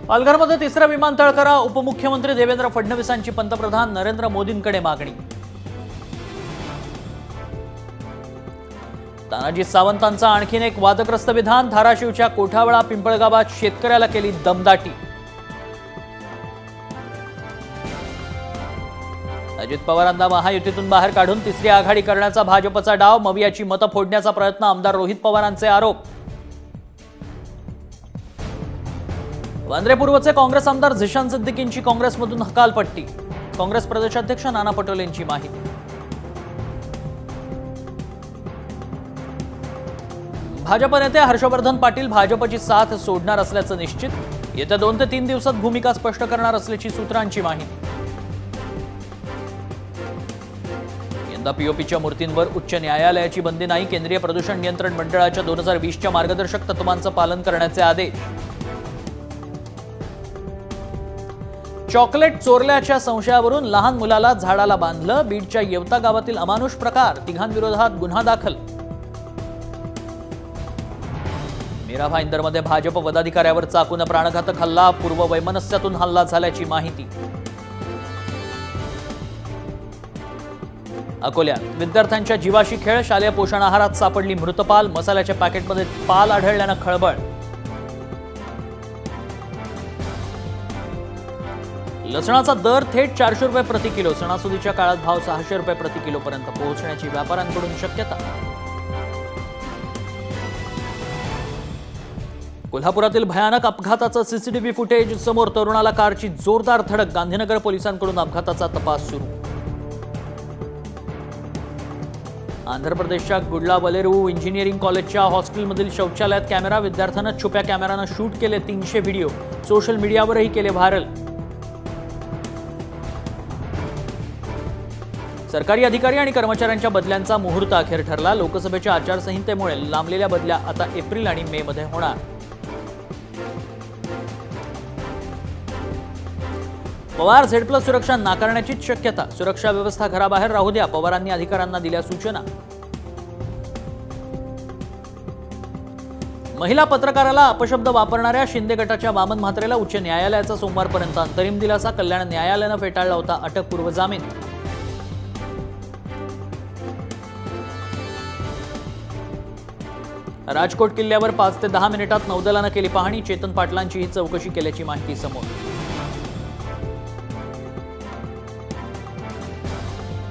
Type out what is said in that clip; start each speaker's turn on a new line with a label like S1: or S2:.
S1: पालघरमध्ये तिसरं विमानतळ करा, उपमुख्यमंत्री देवेंद्र फडणवीसांची पंतप्रधान नरेंद्र मोदींकडे मागणी। तानाजी सावंतांचं आणखीन एक वादग्रस्त विधान, धाराशिवच्या कोठावळा पिंपळगावात शेतकऱ्याला केली दमदाटी। अजित पवारांना महायुतीतून बाहेर काढून तिसरी आघाडी करण्याचा भाजपचा डाव, मवियाची मतं फोडण्याचा प्रयत्न, आमदार रोहित पवारांचे आरोप। वांद्रे पूर्वचे काँग्रेस आमदार झिशान सिद्दीकींची काँग्रेसमधून हकालपट्टी, काँग्रेस प्रदेशाध्यक्ष नाना पटोलेंची माहिती। भाजप नेते हर्षवर्धन पाटील भाजपची साथ सोडणार असल्याचं निश्चित, येत्या 2 ते 3 दिवसात भूमिका स्पष्ट करणार असल्याची सूत्रांची माहिती। यंदा पीओपीच्या मूर्तींवर उच्च न्यायालयाची बंदी नाही, केंद्रीय प्रदूषण नियंत्रण मंडळाच्या 2020च्या मार्गदर्शक तत्वांचं पालन करण्याचे आदेश। चॉकलेट चोरल्याच्या संशयावरून लहान मुलाला झाडाला बांधलं, बीडच्या येवता गावातील अमानुष प्रकार, तिघांविरोधात गुन्हा दाखल। मीरा भाईंदरमध्ये भाजप पदाधिकाऱ्यावर चाकून प्राणघातक हल्ला, पूर्व वैमनस्यातून हल्ला झाल्याची माहिती। अकोल्यात विद्यार्थ्यांच्या जीवाशी खेळ, शालेय पोषण आहारात सापडली मृत पाल, मसाल्याच्या पॅकेटमध्ये पाल आढळल्यानं खळबळ। लसणाचा दर थेट 400 रुपये प्रति किलो, सणासुदीच्या काळात भाव 600 रुपये प्रति किलो पर्यंत पोहोचण्याची व्यापाऱ्यांकडून शक्यता। कोल्हापुरातील भयानक अपघाताचं सीसीटीव्ही फुटेज समोर, तरुणाला कारची जोरदार धडक, गांधीनगर पोलिसांकडून अपघाताचा तपास सुरू। आंध्र प्रदेशच्या गुडलावलेरू इंजिनिअरिंग कॉलेजच्या हॉस्टेलमधील शौचालयात कॅमेरा, विद्यार्थ्यांना छुप्या कॅमेरानं शूट केले 300 व्हिडिओ, सोशल मीडियावरही केले व्हायरल। सरकारी अधिकारी आणि कर्मचाऱ्यांच्या बदल्यांचा मुहूर्त अखेर ठरला, लोकसभेच्या आचारसंहितेमुळे लांबलेल्या बदल्या आता एप्रिल आणि मे मध्ये होणार। पवार झेड+ सुरक्षा नाकारण्याचीच शक्यता, सुरक्षा व्यवस्था घराबाहेर राहू द्या, पवारांनी अधिकाऱ्यांना दिल्या सूचना। महिला पत्रकाराला अपशब्द वापरणाऱ्या शिंदे गटाच्या वामन म्हात्रेला उच्च न्यायालयाचा सोमवारपर्यंत अंतरिम दिलासा, कल्याण न्यायालयानं फेटाळला होता अटकपूर्व जामीन। राजकोट किल्ल्यावर 5 ते 10 मिनिटात नौदलानं केली पाहणी, चेतन पाटलांची ही चौकशी केल्याची माहिती समोर।